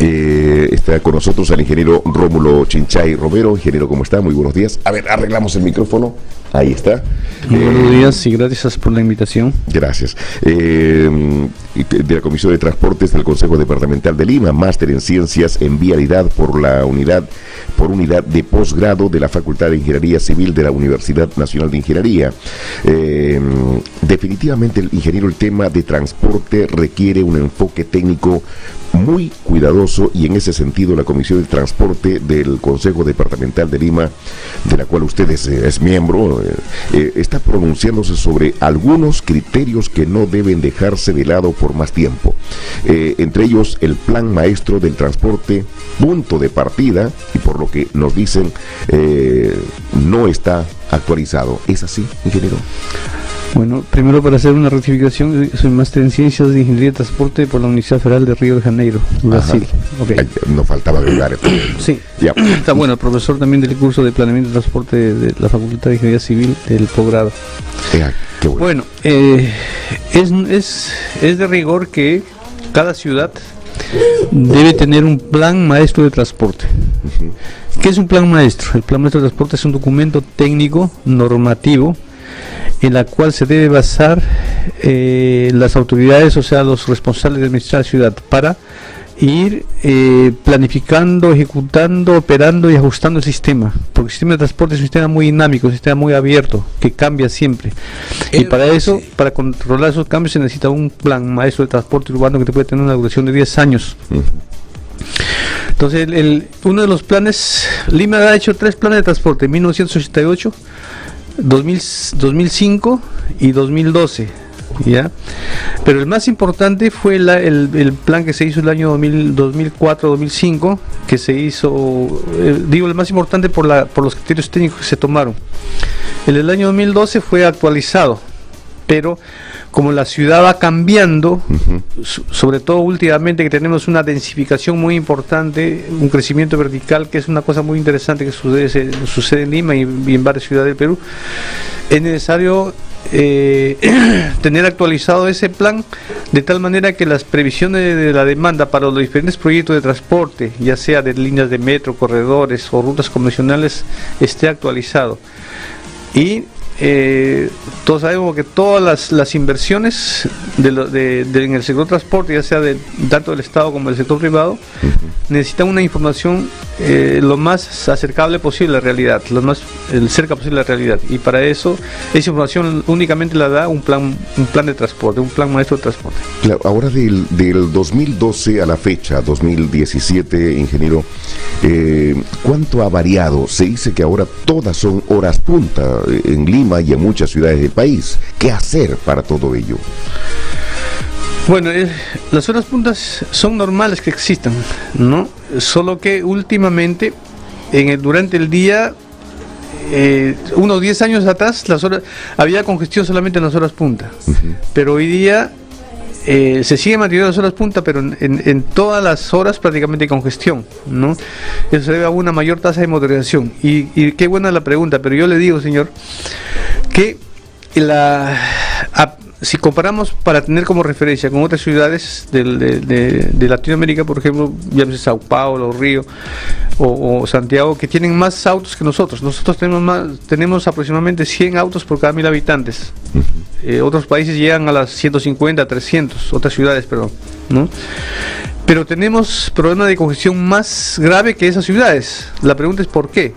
Está con nosotros el ingeniero Rómulo Chinchay Romero. Ingeniero, ¿cómo está? Muy buenos días. A ver, arreglamos el micrófono. Ahí está. Buenos días y gracias por la invitación. Gracias. De la Comisión de Transportes del Consejo Departamental de Lima, máster en Ciencias en Vialidad por unidad de posgrado de la Facultad de Ingeniería Civil de la Universidad Nacional de Ingeniería. Definitivamente, el tema de transporte requiere un enfoque técnico muy cuidadoso, y en ese sentido la Comisión de Transporte del Consejo Departamental de Lima, de la cual usted es miembro, está pronunciándose sobre algunos criterios que no deben dejarse de lado por más tiempo. Entre ellos, el Plan Maestro del Transporte, punto de partida, y por lo que nos dicen, no está actualizado. ¿Es así, ingeniero? Bueno, primero, para hacer una rectificación, soy máster en Ciencias de Ingeniería de Transporte por la Universidad Federal de Río de Janeiro, Brasil. Okay. No faltaba agregar esto. Sí, ya. Está bueno, profesor también del curso de Planeamiento de Transporte de la Facultad de Ingeniería Civil del posgrado. Qué bueno. Es de rigor que cada ciudad debe tener un plan maestro de transporte. ¿Qué es un plan maestro? El plan maestro de transporte es un documento técnico normativo en la cual se debe basar las autoridades, o sea, los responsables de administrar la ciudad, para ir planificando, ejecutando, operando y ajustando el sistema, porque el sistema de transporte es un sistema muy dinámico, un sistema muy abierto, que cambia siempre, y para eso, para controlar esos cambios, se necesita un plan maestro de transporte urbano que te puede tener una duración de 10 años. Entonces, uno de los planes, Lima ha hecho 3 planes de transporte, en 1988, 2005 y 2012, ¿ya? Pero el más importante fue el plan que se hizo el año 2004-2005, que se hizo, el más importante por los criterios técnicos que se tomaron. El año 2012 fue actualizado, pero como la ciudad va cambiando, sobre todo últimamente que tenemos una densificación muy importante, un crecimiento vertical, que es una cosa muy interesante que sucede en Lima y en varias ciudades del Perú, es necesario tener actualizado ese plan de tal manera que las previsiones de la demanda para los diferentes proyectos de transporte, ya sea de líneas de metro, corredores o rutas convencionales, esté actualizado. Y todos sabemos que todas las inversiones en el sector transporte, ya sea tanto del Estado como del sector privado, necesitan una información lo más acercable posible a la realidad, lo más cerca posible a la realidad, y para eso esa información únicamente la da un plan de transporte, un plan maestro de transporte. Claro, ahora del 2012 a la fecha, 2017, ingeniero, ¿cuánto ha variado? Se dice que ahora todas son horas punta en Lima y en muchas ciudades del país. ¿Qué hacer para todo ello? Bueno, las horas puntas son normales que existan, ¿no? Solo que últimamente, durante el día, unos 10 años atrás, había congestión solamente en las horas punta, pero hoy día se sigue manteniendo las horas punta, pero en todas las horas prácticamente hay congestión, ¿no? Eso se debe a una mayor tasa de motorización. Y qué buena la pregunta, pero yo le digo, señor, que si comparamos, para tener como referencia con otras ciudades de Latinoamérica, por ejemplo, llámese Sao Paulo, Río o Santiago, que tienen más autos que nosotros. Nosotros tenemos aproximadamente 100 autos por cada 1000 habitantes. Otros países llegan a las 150, 300, otras ciudades, perdón, ¿no? Pero tenemos problemas de congestión más grave que esas ciudades. La pregunta es ¿por qué?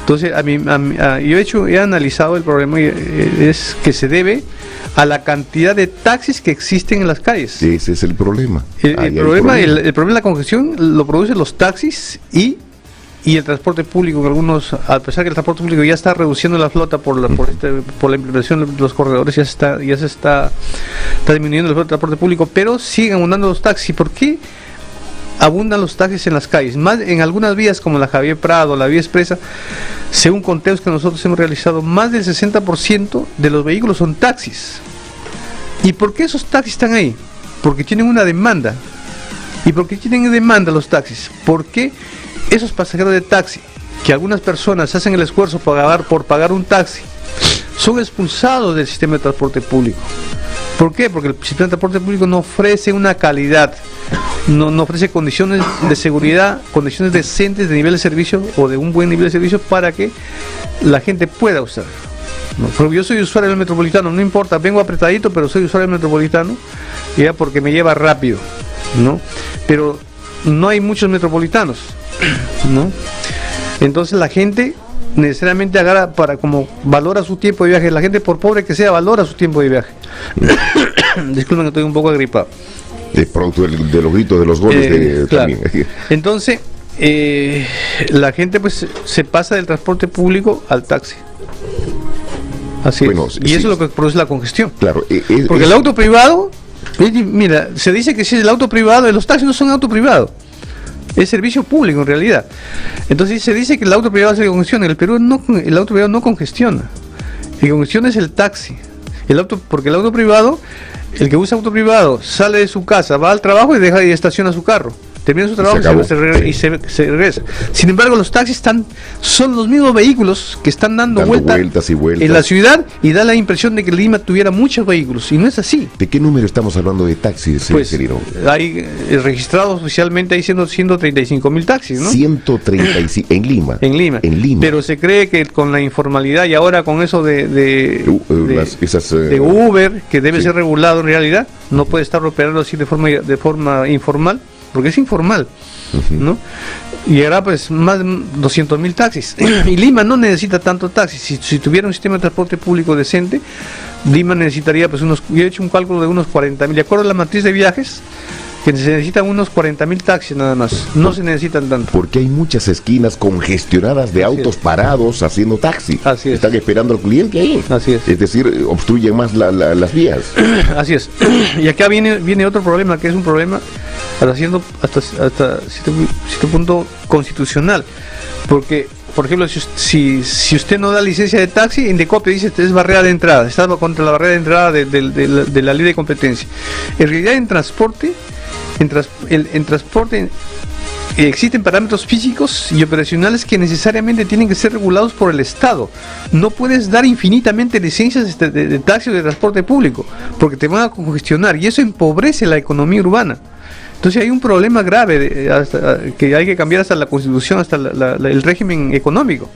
Entonces, yo he analizado el problema, y es que se debe a la cantidad de taxis que existen en las calles. Ese es el problema. El problema de la congestión lo producen los taxis y el transporte público. A pesar que el transporte público ya está reduciendo la flota por la implementación de los corredores, ya se está disminuyendo la flota de transporte público, pero siguen abundando los taxis. ¿Por qué abundan los taxis en las calles? Más en algunas vías como la Javier Prado, la vía expresa, según conteos que nosotros hemos realizado, más del 60% de los vehículos son taxis. ¿Y por qué esos taxis están ahí? Porque tienen una demanda. ¿Y por qué tienen demanda los taxis? Porque esos pasajeros de taxi, que algunas personas hacen el esfuerzo por pagar un taxi, son expulsados del sistema de transporte público. ¿Por qué? Porque el sistema de transporte público no ofrece una calidad, no ofrece condiciones de seguridad, condiciones decentes de nivel de servicio o de un buen nivel de servicio para que la gente pueda usar. No, porque yo soy usuario del metropolitano, no importa, vengo apretadito, pero soy usuario del metropolitano, ya, porque me lleva rápido, ¿no? Pero no hay muchos metropolitanos, ¿no? Entonces la gente necesariamente agarra para como valora su tiempo de viaje. La gente, por pobre que sea, valora su tiempo de viaje. Disculpen que estoy un poco agripado. De producto de los gritos de los goles claro. También. Entonces, la gente pues se pasa del transporte público al taxi. Así bueno, es. Y eso es lo que produce la congestión. Claro. Porque el auto privado, mira, se dice que si es el auto privado, los taxis no son auto privado. Es servicio público en realidad. Entonces se dice que el auto privado se congestiona. En el Perú el auto privado no congestiona. El que congestiona es el taxi. Porque el auto privado, el que usa auto privado sale de su casa, va al trabajo y estaciona su carro. Termina su trabajo y se regresa. Sin embargo, los taxis son los mismos vehículos que están dando vueltas y vueltas en la ciudad, y da la impresión de que Lima tuviera muchos vehículos, y no es así. ¿De qué número estamos hablando de taxis, pues, hay registrados oficialmente hay 135.000 taxis, ¿no? 135 en Lima. En Lima. Pero se cree que con la informalidad y ahora con eso de Uber, que debe ser regulado en realidad, no puede estar operando así de forma informal, porque es informal, ¿no? Y ahora pues más de 200.000 taxis. Y Lima no necesita tanto taxis. Si tuviera un sistema de transporte público decente, Lima necesitaría pues yo he hecho un cálculo de unos 40.000. De acuerdo a la matriz de viajes, que se necesitan unos 40.000 taxis nada más. No se necesitan tanto. Porque hay muchas esquinas congestionadas de autos parados haciendo taxi. Así es. Están esperando al cliente ahí. Así es. Es decir, obstruyen más las vías. Así es. Y acá viene otro problema, que es un problema hasta cierto punto constitucional. Porque, por ejemplo, si usted no da licencia de taxi, Indecopi dice que es barrera de entrada, está contra la barrera de entrada de la ley de competencia. En realidad, en transporte existen parámetros físicos y operacionales que necesariamente tienen que ser regulados por el Estado. No puedes dar infinitamente licencias de taxi o de transporte público, porque te van a congestionar, y eso empobrece la economía urbana. Entonces hay un problema grave que hay que cambiar hasta la Constitución, hasta el régimen económico.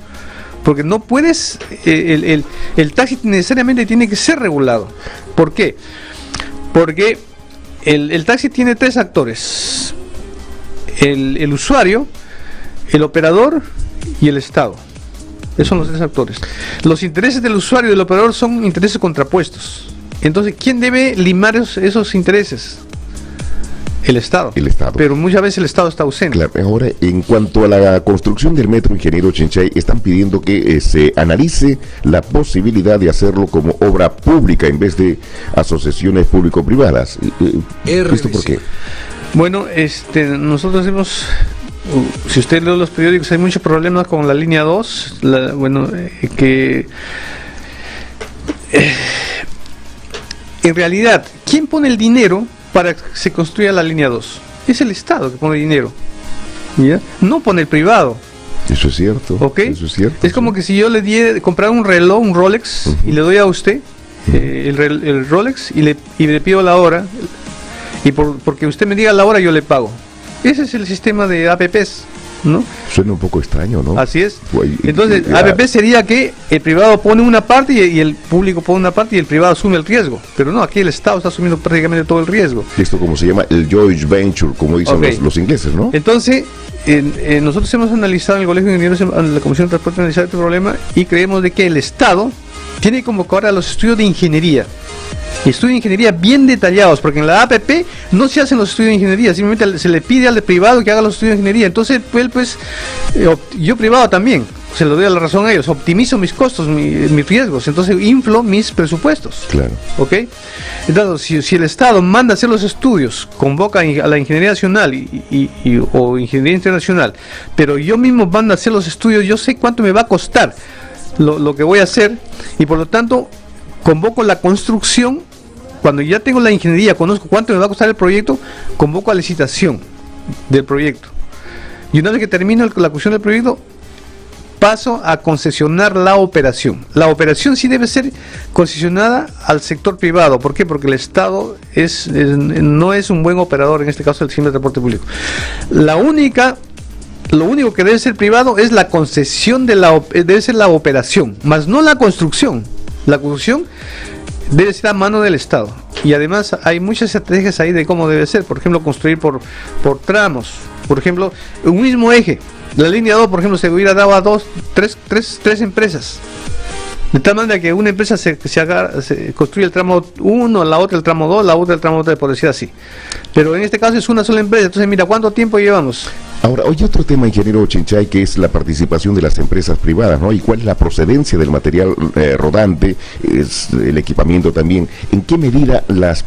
Porque no puedes, el taxi necesariamente tiene que ser regulado. ¿Por qué? Porque el taxi tiene tres actores: el usuario, el operador y el Estado. Esos son los tres actores. Los intereses del usuario y del operador son intereses contrapuestos. Entonces, ¿quién debe limar esos intereses? El Estado. Pero muchas veces el Estado está ausente. Claro. Ahora, en cuanto a la construcción del metro, ingeniero Chinchay, están pidiendo que se analice la posibilidad de hacerlo como obra pública en vez de asociaciones público-privadas. ¿Esto por qué? Bueno, nosotros hemos... si usted lee los periódicos, hay muchos problemas con la línea 2. En realidad, ¿quién pone el dinero para que se construya la línea 2? Es el Estado que pone dinero, ¿ya? No pone el privado. Eso es cierto. ¿Okay? Eso es cierto. Es como que si yo le diera comprar un reloj, un Rolex, y le doy a usted el Rolex y le pido la hora, y porque usted me diga la hora yo le pago. Ese es el sistema de APPs, ¿no? Suena un poco extraño, ¿no? Así es. Entonces, APP sería que el privado pone una parte y el público pone una parte y el privado asume el riesgo. Pero no, aquí el Estado está asumiendo prácticamente todo el riesgo. Esto como se llama el joint venture, como dicen los ingleses, ¿no? Entonces, nosotros hemos analizado en el Colegio de Ingenieros, en la Comisión de Transporte, analizado este problema, y creemos de que el Estado tiene que convocar a los estudios de ingeniería. Estudios de ingeniería bien detallados, porque en la APP no se hacen los estudios de ingeniería, simplemente se le pide al privado que haga los estudios de ingeniería. Entonces, yo privado también, se lo doy a la razón a ellos, optimizo mis costos, mis riesgos, entonces inflo mis presupuestos. Claro. ¿Ok? Entonces, si el Estado manda a hacer los estudios, convoca a la ingeniería nacional o ingeniería internacional, pero yo mismo mando a hacer los estudios, yo sé cuánto me va a costar lo que voy a hacer, y por lo tanto convoco la construcción. Cuando ya tengo la ingeniería, conozco cuánto me va a costar el proyecto, convoco a licitación del proyecto. Y una vez que termino la construcción del proyecto, paso a concesionar la operación. La operación sí debe ser concesionada al sector privado. ¿Por qué? Porque el Estado no es un buen operador, en este caso el sistema de transporte público. Lo único que debe ser privado es la concesión debe ser la operación, más no la construcción. La construcción debe ser a mano del Estado. Y además hay muchas estrategias ahí de cómo debe ser. Por ejemplo, construir por tramos. Por ejemplo, un mismo eje. La línea 2, por ejemplo, se hubiera dado a tres empresas. De tal manera que una empresa se construye el tramo 1, la otra el tramo 2, la otra el tramo 3, por decir así. Pero en este caso es una sola empresa. Entonces, mira, ¿cuánto tiempo llevamos? Ahora, hay otro tema, ingeniero Chinchay, que es la participación de las empresas privadas, ¿no? ¿Y cuál es la procedencia del material rodante, es el equipamiento también? ¿En qué medida las se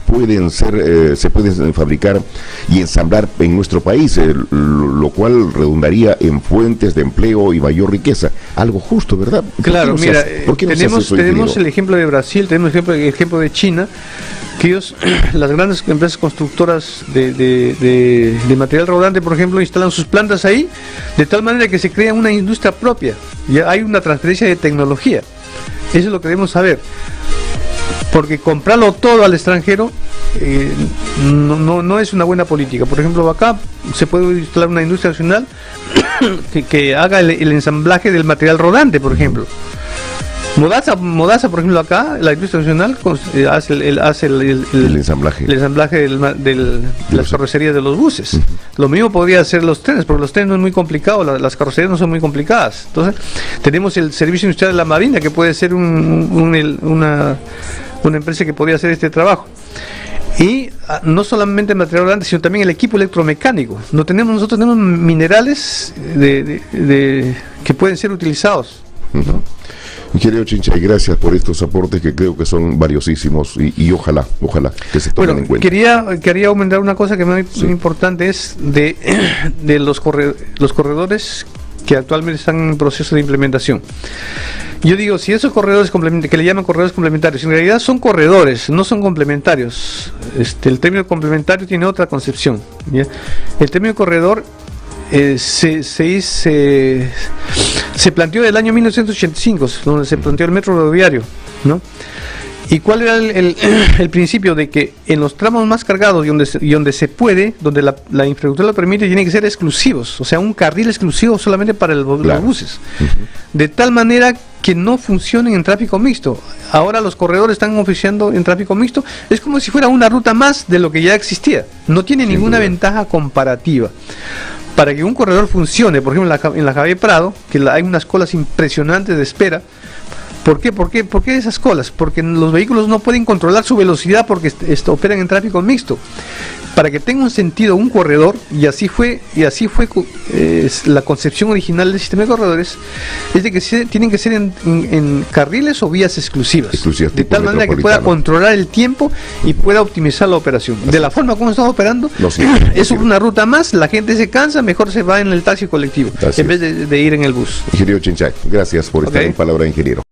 pueden fabricar y ensamblar en nuestro país, lo cual redundaría en fuentes de empleo y mayor riqueza? Algo justo, ¿verdad? Claro, mira, tenemos el ejemplo de Brasil, tenemos el ejemplo de China, que ellos, las grandes empresas constructoras de material rodante, por ejemplo, instalan sus plantas ahí, de tal manera que se crea una industria propia, ya hay una transferencia de tecnología. Eso es lo que debemos saber, porque comprarlo todo al extranjero no es una buena política. Por ejemplo, acá se puede instalar una industria nacional que haga el ensamblaje del material rodante, por ejemplo. Modaza, por ejemplo, acá, la industria nacional hace el ensamblaje de las carrocerías de los buses. Uh-huh. Lo mismo podría hacer los trenes, porque los trenes no es muy complicado, las carrocerías no son muy complicadas. Entonces, tenemos el Servicio Industrial de la Marina, que puede ser una empresa que podría hacer este trabajo. Y no solamente el material rodante, sino también el equipo electromecánico. Nosotros tenemos minerales que pueden ser utilizados, ¿no? Ingeniero Chinchay, gracias por estos aportes que creo que son valiosísimos y ojalá que se tomen en cuenta. Quería aumentar una cosa que me parece muy importante, es de los corredores que actualmente están en proceso de implementación. Yo digo, si esos corredores que le llaman corredores complementarios, en realidad son corredores, no son complementarios. El término complementario tiene otra concepción, ¿ya? El término corredor se planteó en el año 1985, donde se planteó el metro rodoviario, ¿no? ¿Y cuál era el principio? De que en los tramos más cargados y donde se puede, donde la infraestructura lo permite, tienen que ser exclusivos, o sea, un carril exclusivo solamente para los buses. Uh-huh. De tal manera que no funcionen en tráfico mixto. Ahora los corredores están oficiando en tráfico mixto, es como si fuera una ruta más de lo que ya existía. No tiene ninguna ventaja comparativa. Para que un corredor funcione, por ejemplo en la Javier Prado, que hay unas colas impresionantes de espera. ¿Por qué esas colas? Porque los vehículos no pueden controlar su velocidad porque operan en tráfico mixto. Para que tenga un sentido un corredor, y así fue la concepción original del sistema de corredores, es de que tienen que ser en carriles o vías exclusivas, de tal manera que pueda controlar el tiempo y pueda optimizar la operación. De la forma como estamos operando, es una ruta más, la gente se cansa, mejor se va en el taxi colectivo en vez de ir en el bus. Ingeniero Chinchay, gracias por estar en Palabra de Ingeniero.